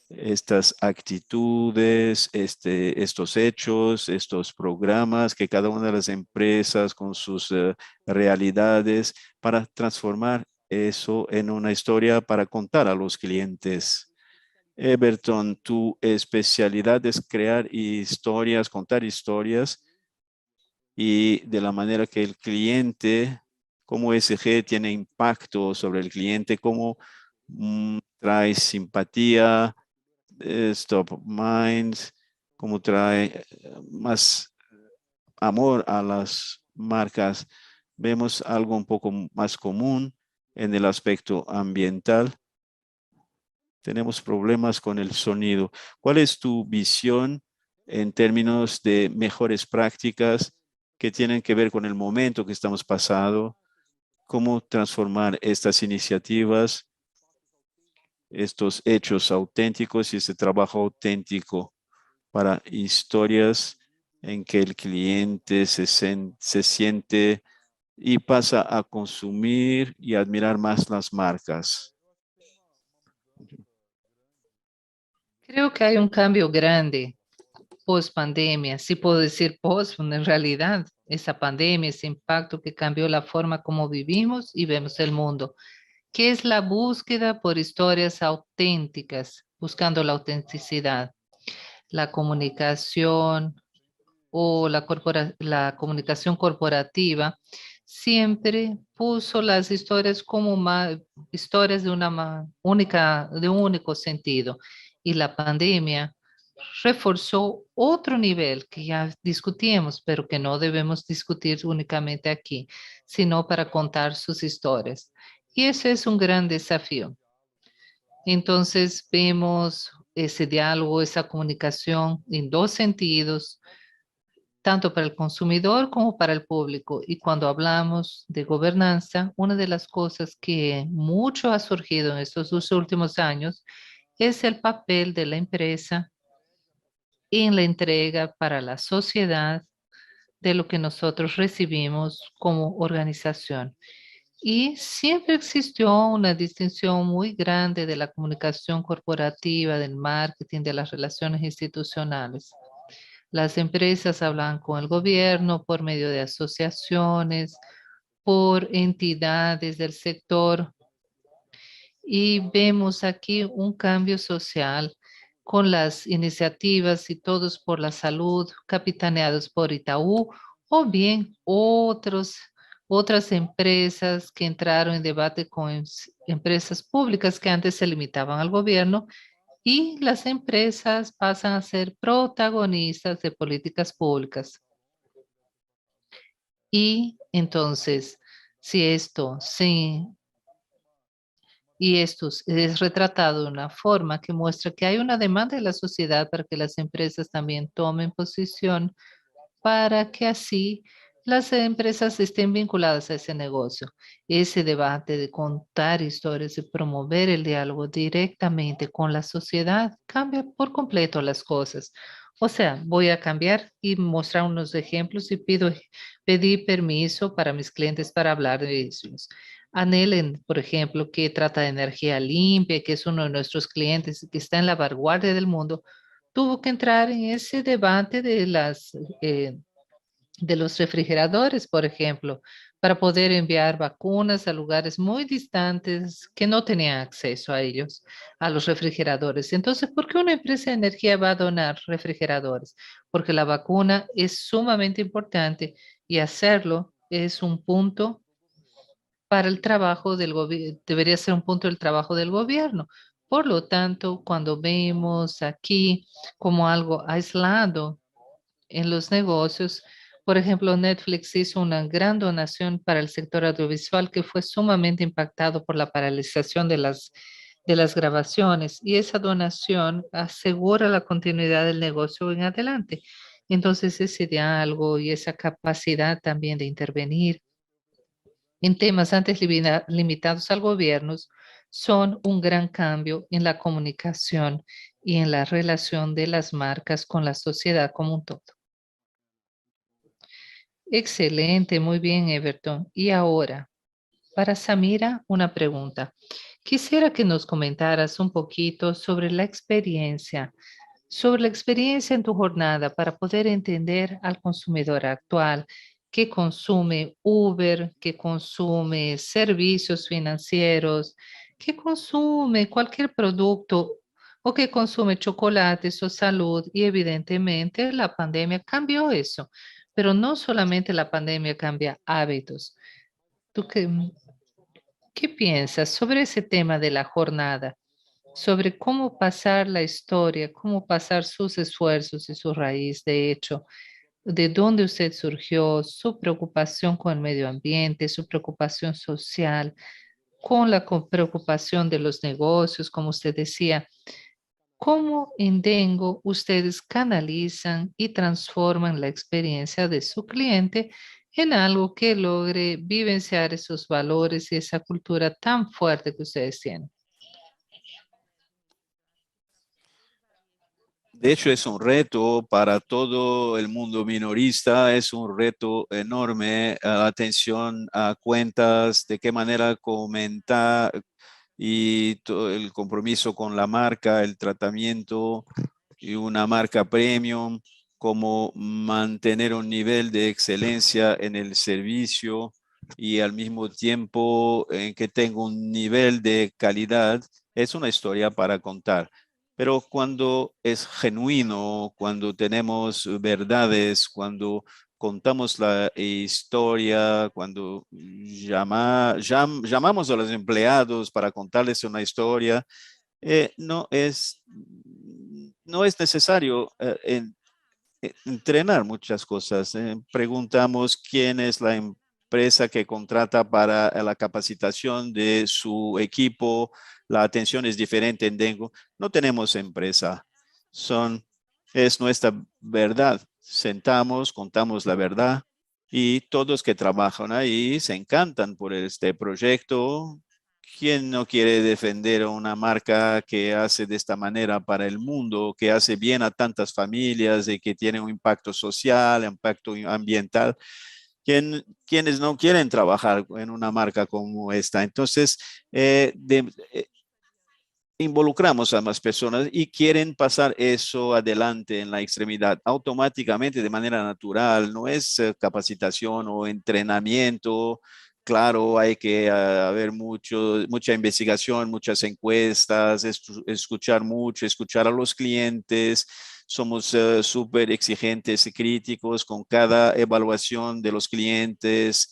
estas actitudes, estos hechos, estos programas que cada una de las empresas con sus realidades, para transformar eso en una historia para contar a los clientes. Everton, tu especialidad es crear historias, contar historias y de la manera que el cliente, cómo SG tiene impacto sobre el cliente, cómo trae simpatía, stop of minds, cómo trae más amor a las marcas. Vemos algo un poco más común en el aspecto ambiental. Tenemos problemas con el sonido. ¿Cuál es tu visión en términos de mejores prácticas que tienen que ver con el momento que estamos pasando? ¿Cómo transformar estas iniciativas, estos hechos auténticos y este trabajo auténtico para historias en que el cliente se siente y pasa a consumir y admirar más las marcas? Creo que hay un cambio grande post pandemia. Sí puedo decir post, en realidad, esa pandemia, ese impacto que cambió la forma como vivimos y vemos el mundo, que es la búsqueda por historias auténticas, buscando la autenticidad, la comunicación o la comunicación corporativa siempre puso las historias como historias de de un único sentido. Y la pandemia reforzó otro nivel que ya discutimos, pero que no debemos discutir únicamente aquí, sino para contar sus historias. Y ese es un gran desafío. Entonces vemos ese diálogo, esa comunicación en dos sentidos, tanto para el consumidor como para el público. Y cuando hablamos de gobernanza, una de las cosas que mucho ha surgido en estos 2 últimos años es el papel de la empresa en la entrega para la sociedad de lo que nosotros recibimos como organización. Y siempre existió una distinción muy grande de la comunicación corporativa, del marketing, de las relaciones institucionales. Las empresas hablan con el gobierno por medio de asociaciones, por entidades del sector, y vemos aquí un cambio social con las iniciativas y todos por la salud capitaneados por Itaú o bien otras empresas que entraron en debate con empresas públicas que antes se limitaban al gobierno, y las empresas pasan a ser protagonistas de políticas públicas. Y entonces, si esto sí, y esto es retratado de una forma que muestra que hay una demanda de la sociedad para que las empresas también tomen posición, para que así las empresas estén vinculadas a ese negocio. Ese debate de contar historias, de promover el diálogo directamente con la sociedad, cambia por completo las cosas. O sea, voy a cambiar y mostrar unos ejemplos y pedí permiso para mis clientes para hablar de ellos. Anhelen, por ejemplo, que trata de energía limpia, que es uno de nuestros clientes que está en la vanguardia del mundo, tuvo que entrar en ese debate eh, de los refrigeradores, por ejemplo, para poder enviar vacunas a lugares muy distantes que no tenían acceso a ellos, a los refrigeradores. Entonces, ¿por qué una empresa de energía va a donar refrigeradores? Porque la vacuna es sumamente importante y hacerlo es un punto para el trabajo del gobierno, debería ser un punto del trabajo del gobierno. Por lo tanto, cuando vemos aquí como algo aislado en los negocios, por ejemplo, Netflix hizo una gran donación para el sector audiovisual que fue sumamente impactado por la paralización de las grabaciones, y esa donación asegura la continuidad del negocio en adelante. Entonces, ese diálogo y esa capacidad también de intervenir en temas antes limitados al gobierno son un gran cambio en la comunicación y en la relación de las marcas con la sociedad como un todo. Excelente, muy bien, Everton. Y ahora, para Samira, una pregunta. Quisiera que nos comentaras un poquito sobre la experiencia en tu jornada para poder entender al consumidor actual que consume Uber, que consume servicios financieros, que consume cualquier producto o que consume chocolate, su salud y evidentemente la pandemia cambió eso. Pero no solamente la pandemia cambia hábitos. ¿Tú qué piensas sobre ese tema de la jornada? Sobre cómo pasar la historia, cómo pasar sus esfuerzos y su raíz, de hecho, de dónde usted surgió, su preocupación con el medio ambiente, su preocupación social, con la preocupación de los negocios, como usted decía. ¿Cómo en Dengo ustedes canalizan y transforman la experiencia de su cliente en algo que logre vivenciar esos valores y esa cultura tan fuerte que ustedes tienen? De hecho, es un reto para todo el mundo minorista, es un reto enorme, atención a cuentas, de qué manera comentar y todo el compromiso con la marca, el tratamiento y una marca premium, cómo mantener un nivel de excelencia en el servicio y al mismo tiempo en que tenga un nivel de calidad, es una historia para contar. Pero cuando es genuino, cuando tenemos verdades, cuando contamos la historia, cuando llamamos a los empleados para contarles una historia, no es necesario entrenar muchas cosas. Preguntamos quién es la empresa que contrata para la capacitación de su equipo. La atención es diferente en Dengo. No tenemos empresa. Es nuestra verdad. Sentamos, contamos la verdad y todos que trabajan ahí se encantan por este proyecto. ¿Quién no quiere defender una marca que hace de esta manera para el mundo, que hace bien a tantas familias y que tiene un impacto social, impacto ambiental? ¿Quiénes no quieren trabajar en una marca como esta? Entonces, involucramos a más personas y quieren pasar eso adelante en la extremidad automáticamente de manera natural. No es capacitación o entrenamiento. Claro, hay que haber mucha investigación, muchas encuestas, escuchar mucho, escuchar a los clientes. Somos súper exigentes y críticos con cada evaluación de los clientes.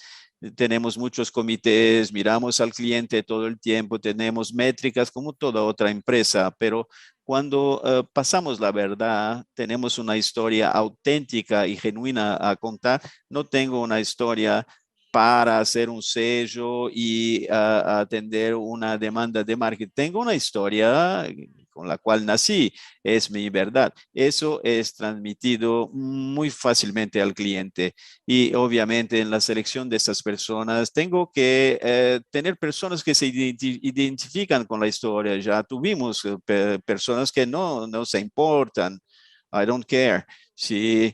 Tenemos muchos comités, miramos al cliente todo el tiempo, tenemos métricas como toda otra empresa, pero cuando pasamos la verdad, tenemos una historia auténtica y genuina a contar. No tengo una historia para hacer un sello y atender una demanda de marketing. Tengo una historia con la cual nací, es mi verdad. Eso es transmitido muy fácilmente al cliente. Y obviamente en la selección de estas personas tengo que tener personas que se identifican con la historia. Ya tuvimos personas que no se importan. I don't care si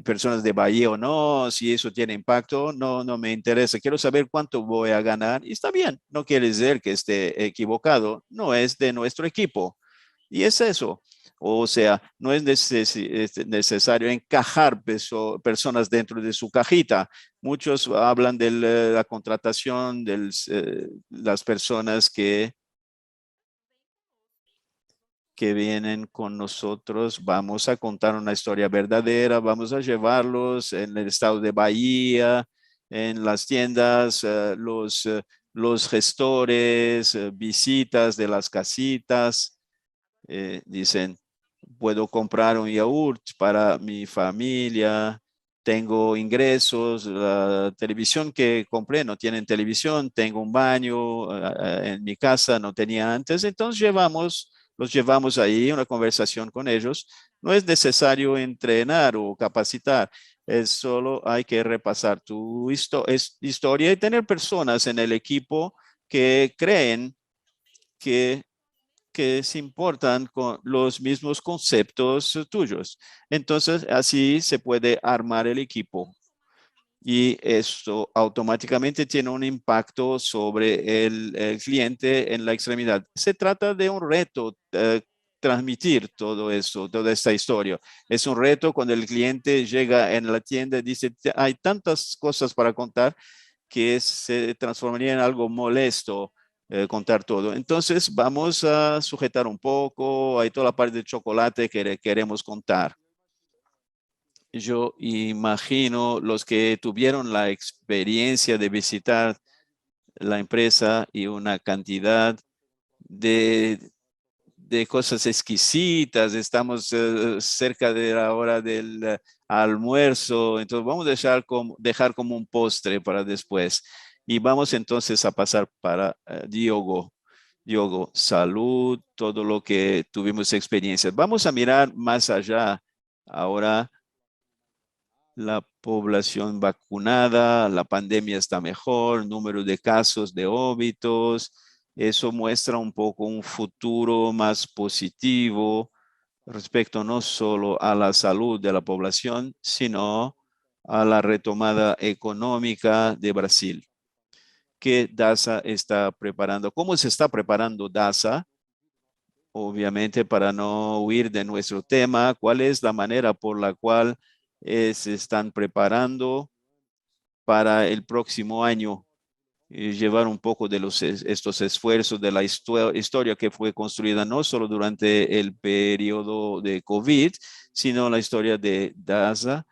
personas de Bahía o no, si eso tiene impacto, no me interesa. Quiero saber cuánto voy a ganar y está bien. No quiere decir que esté equivocado. No es de nuestro equipo. Y es eso. O sea, no es necesario encajar personas dentro de su cajita. Muchos hablan de la contratación de las personas que vienen con nosotros. Vamos a contar una historia verdadera, vamos a llevarlos en el estado de Bahía, en las tiendas, los gestores, visitas de las casitas. Dicen, puedo comprar un yogurt para mi familia, tengo ingresos, la televisión que compré no tienen televisión, tengo un baño en mi casa, no tenía antes, entonces los llevamos ahí, una conversación con ellos. No es necesario entrenar o capacitar, es solo hay que repasar tu historia y tener personas en el equipo que creen que se importan con los mismos conceptos tuyos. Entonces, así se puede armar el equipo y esto automáticamente tiene un impacto sobre el cliente en la extremidad. Se trata de un reto. Transmitir todo eso, toda esta historia. Es un reto cuando el cliente llega en la tienda y dice, hay tantas cosas para contar que se transformaría en algo molesto contar todo. Entonces vamos a sujetar un poco, hay toda la parte de chocolate que queremos contar. Yo imagino los que tuvieron la experiencia de visitar la empresa y una cantidad de cosas exquisitas. Estamos cerca de la hora del almuerzo, entonces vamos a dejar como un postre para después. Y vamos entonces a pasar para Diogo. Diogo, salud, todo lo que tuvimos experiencias. Vamos a mirar más allá ahora. La población vacunada, la pandemia está mejor, número de casos de óbitos. Eso muestra un poco un futuro más positivo respecto no solo a la salud de la población, sino a la retomada económica de Brasil. ¿Qué DASA está preparando? ¿Cómo se está preparando DASA? Obviamente, para no huir de nuestro tema, ¿cuál es la manera por la cual se están preparando para el próximo año? Llevar un poco de estos esfuerzos de la historia que fue construida no solo durante el periodo de COVID, sino la historia de DASA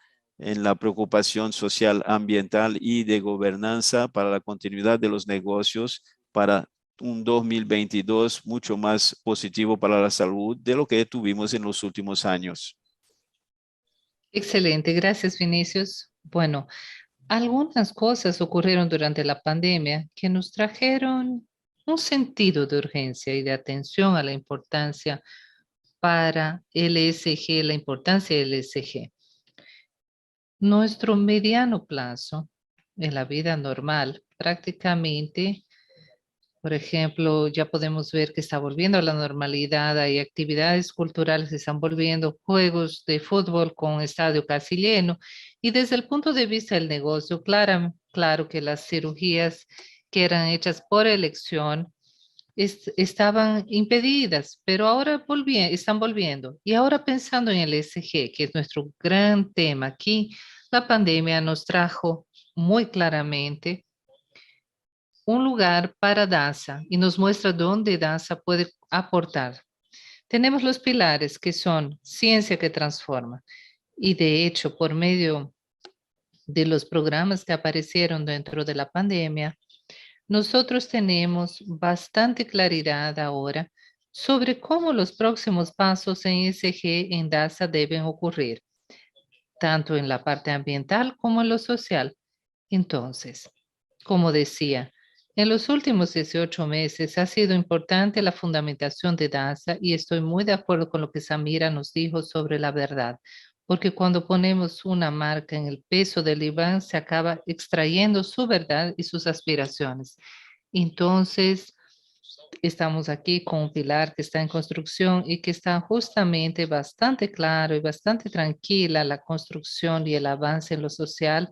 en la preocupación social, ambiental y de gobernanza para la continuidad de los negocios para un 2022 mucho más positivo para la salud de lo que tuvimos en los últimos años. Excelente, gracias Vinicius. Bueno, algunas cosas ocurrieron durante la pandemia que nos trajeron un sentido de urgencia y de atención a la importancia para el ESG, la importancia del ESG. Nuestro mediano plazo en la vida normal, prácticamente, por ejemplo, ya podemos ver que está volviendo a la normalidad, hay actividades culturales que están volviendo, juegos de fútbol con estadio casi lleno, y desde el punto de vista del negocio, claro que las cirugías que eran hechas por elección estaban impedidas, pero ahora están volviendo. Y ahora pensando en el ESG, que es nuestro gran tema aquí, la pandemia nos trajo muy claramente un lugar para danza y nos muestra dónde danza puede aportar. Tenemos los pilares que son ciencia que transforma y de hecho por medio de los programas que aparecieron dentro de la pandemia, nosotros tenemos bastante claridad ahora sobre cómo los próximos pasos en ESG en DASA deben ocurrir, tanto en la parte ambiental como en lo social. Entonces, como decía, en los últimos 18 meses ha sido importante la fundamentación de DASA y estoy muy de acuerdo con lo que Samira nos dijo sobre la verdad, porque cuando ponemos una marca en el peso del IBAN se acaba extrayendo su verdad y sus aspiraciones. Entonces, estamos aquí con un pilar que está en construcción y que está justamente bastante claro y bastante tranquila la construcción y el avance en lo social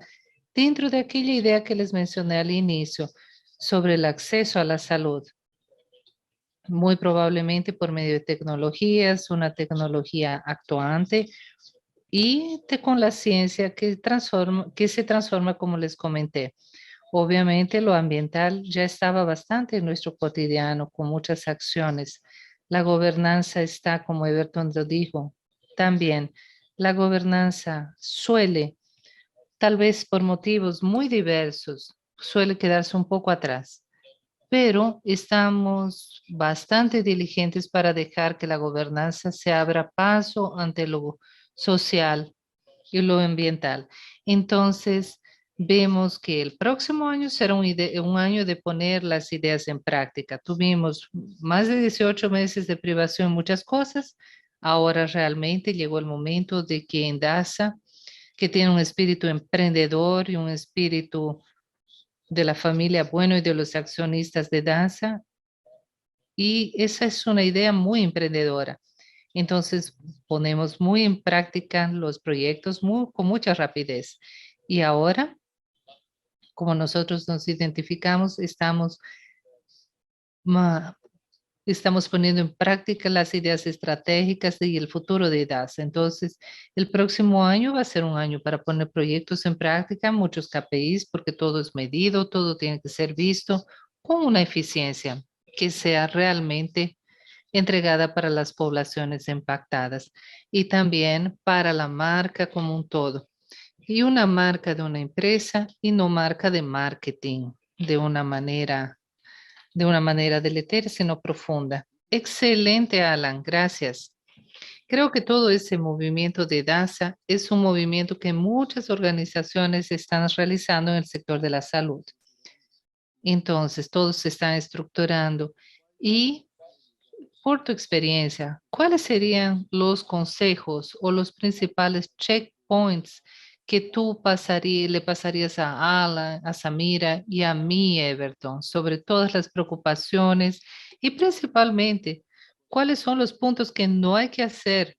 dentro de aquella idea que les mencioné al inicio sobre el acceso a la salud. Muy probablemente por medio de tecnologías, una tecnología actuante y con la ciencia que se transforma como les comenté. Obviamente lo ambiental ya estaba bastante en nuestro cotidiano con muchas acciones. La gobernanza está, como Everton lo dijo, también la gobernanza suele, tal vez por motivos muy diversos, suele quedarse un poco atrás, pero estamos bastante diligentes para dejar que la gobernanza se abra paso ante lo social y lo ambiental. Entonces, vemos que el próximo año será un año de poner las ideas en práctica. Tuvimos más de 18 meses de privación en muchas cosas. Ahora realmente llegó el momento de que en DASA, que tiene un espíritu emprendedor y un espíritu de la familia bueno y de los accionistas de DASA, y esa es una idea muy emprendedora. Entonces, ponemos muy en práctica los proyectos con mucha rapidez. Y ahora, como nosotros nos identificamos, estamos poniendo en práctica las ideas estratégicas y el futuro de DASA. Entonces, el próximo año va a ser un año para poner proyectos en práctica, muchos KPIs, porque todo es medido, todo tiene que ser visto con una eficiencia. que sea realmente entregada para las poblaciones impactadas y también para la marca como un todo. Y una marca de una empresa y no marca de marketing de una manera deletérea, sino profunda. Excelente, Alan, gracias. Creo que todo ese movimiento de DASA es un movimiento que muchas organizaciones están realizando en el sector de la salud. Entonces, todos se están estructurando y por tu experiencia, ¿cuáles serían los consejos o los principales checkpoints que tú le pasarías a Alan, a Samira y a mí, Everton, sobre todas las preocupaciones y principalmente, cuáles son los puntos que no hay que hacer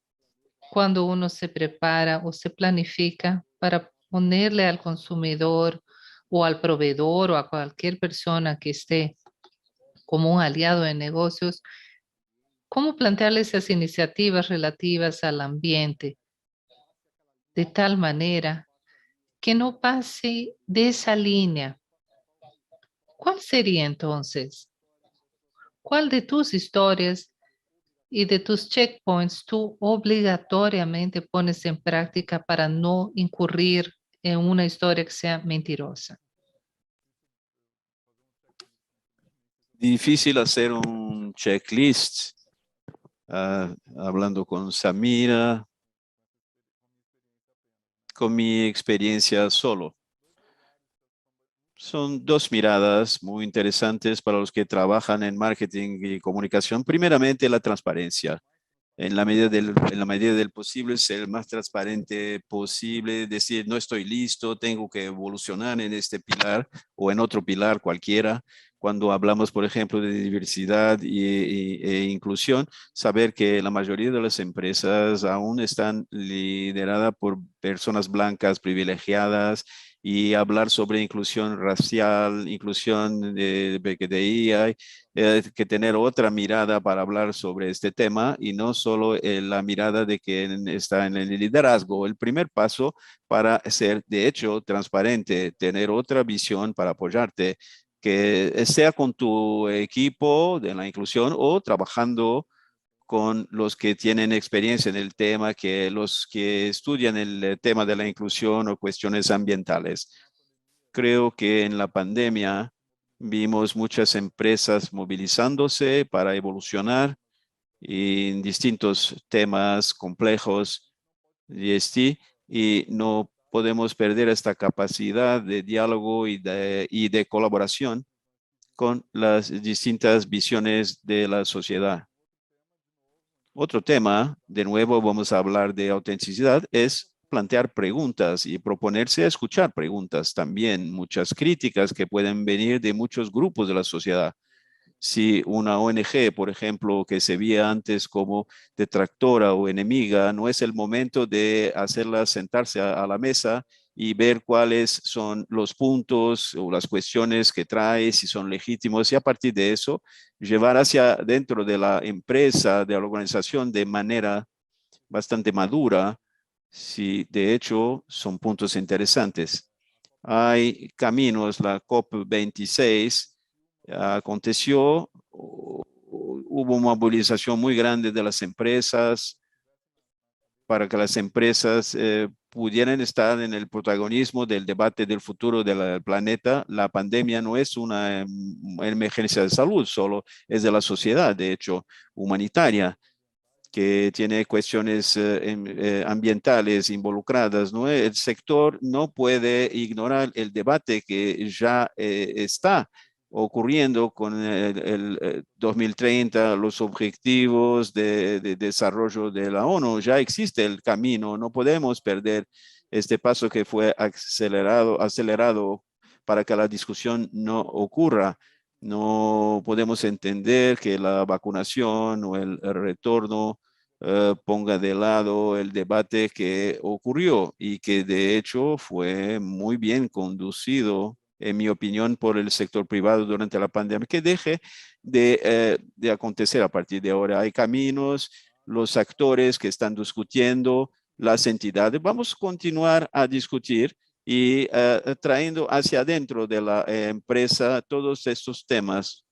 cuando uno se prepara o se planifica para ponerle al consumidor o al proveedor o a cualquier persona que esté como un aliado de negocios? ¿Cómo plantearle esas iniciativas relativas al ambiente de tal manera que no pase de esa línea? ¿Cuál sería entonces? ¿Cuál de tus historias y de tus checkpoints tú obligatoriamente pones en práctica para no incurrir en una historia que sea mentirosa? Difícil hacer un checklist. Hablando con Samira, con mi experiencia solo. Son dos miradas muy interesantes para los que trabajan en marketing y comunicación. Primeramente, la transparencia. En la medida del posible, ser el más transparente posible, decir, no estoy listo, tengo que evolucionar en este pilar o en otro pilar cualquiera. Cuando hablamos, por ejemplo, de diversidad e inclusión, saber que la mayoría de las empresas aún están lideradas por personas blancas privilegiadas, y hablar sobre inclusión racial, inclusión de LGBTI, que tener otra mirada para hablar sobre este tema y no solo la mirada de quien está en el liderazgo. El primer paso para ser, de hecho, transparente, tener otra visión para apoyarte, que sea con tu equipo de la inclusión o trabajando con los que tienen experiencia en el tema, que los que estudian el tema de la inclusión o cuestiones ambientales. Creo que en la pandemia vimos muchas empresas movilizándose para evolucionar en distintos temas complejos de ESG, y no podemos perder esta capacidad de diálogo y de colaboración con las distintas visiones de la sociedad. Otro tema, de nuevo vamos a hablar de autenticidad, es plantear preguntas y proponerse a escuchar preguntas también, muchas críticas que pueden venir de muchos grupos de la sociedad. Si una ONG, por ejemplo, que se veía antes como detractora o enemiga, no es el momento de hacerla sentarse a la mesa y ver cuáles son los puntos o las cuestiones que trae, si son legítimos, y a partir de eso llevar hacia dentro de la empresa, de la organización, de manera bastante madura, si de hecho son puntos interesantes. Hay caminos, la COP26 aconteció, hubo una movilización muy grande de las empresas para que las empresas pudieran estar en el protagonismo del debate del futuro del planeta. La pandemia no es una emergencia de salud, solo es de la sociedad, de hecho, humanitaria, que tiene cuestiones ambientales involucradas, ¿no? El sector no puede ignorar el debate que ya está ocurriendo con el 2030, los objetivos de desarrollo de la ONU. Ya existe el camino, no podemos perder este paso que fue acelerado para que la discusión no ocurra. No podemos entender que la vacunación o el retorno ponga de lado el debate que ocurrió y que de hecho fue muy bien conducido, en mi opinión, por el sector privado durante la pandemia, que deje de acontecer a partir de ahora. Hay caminos, los actores que están discutiendo, las entidades. Vamos a continuar a discutir y trayendo hacia adentro de la empresa todos estos temas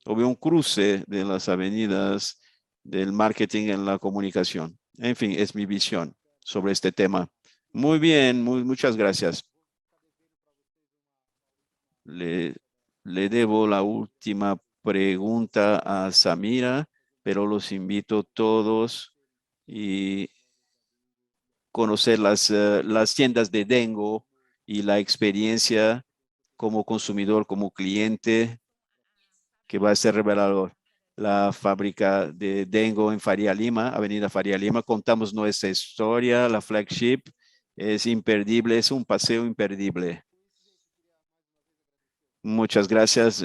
Hubo un cruce de las avenidas del marketing en la comunicación. En fin, es mi visión sobre este tema. Muy bien, muchas gracias. Le debo la última pregunta a Samira, pero los invito todos y conocer las tiendas de Dengo y la experiencia como consumidor, como cliente, que va a ser revelador. La fábrica de Dengo en Faria Lima, Avenida Faria Lima. Contamos nuestra historia, la flagship es imperdible, es un paseo imperdible. Muchas gracias.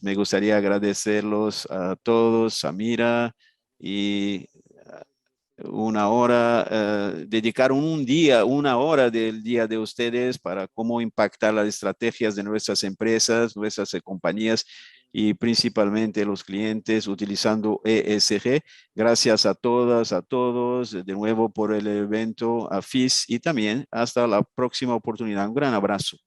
Me gustaría agradecerlos a todos, Samira, y una hora, dedicaron un día, una hora del día de ustedes para cómo impactar las estrategias de nuestras empresas, nuestras compañías y principalmente los clientes utilizando ESG. Gracias a todas, a todos, de nuevo por el evento, a FIS y también hasta la próxima oportunidad. Un gran abrazo.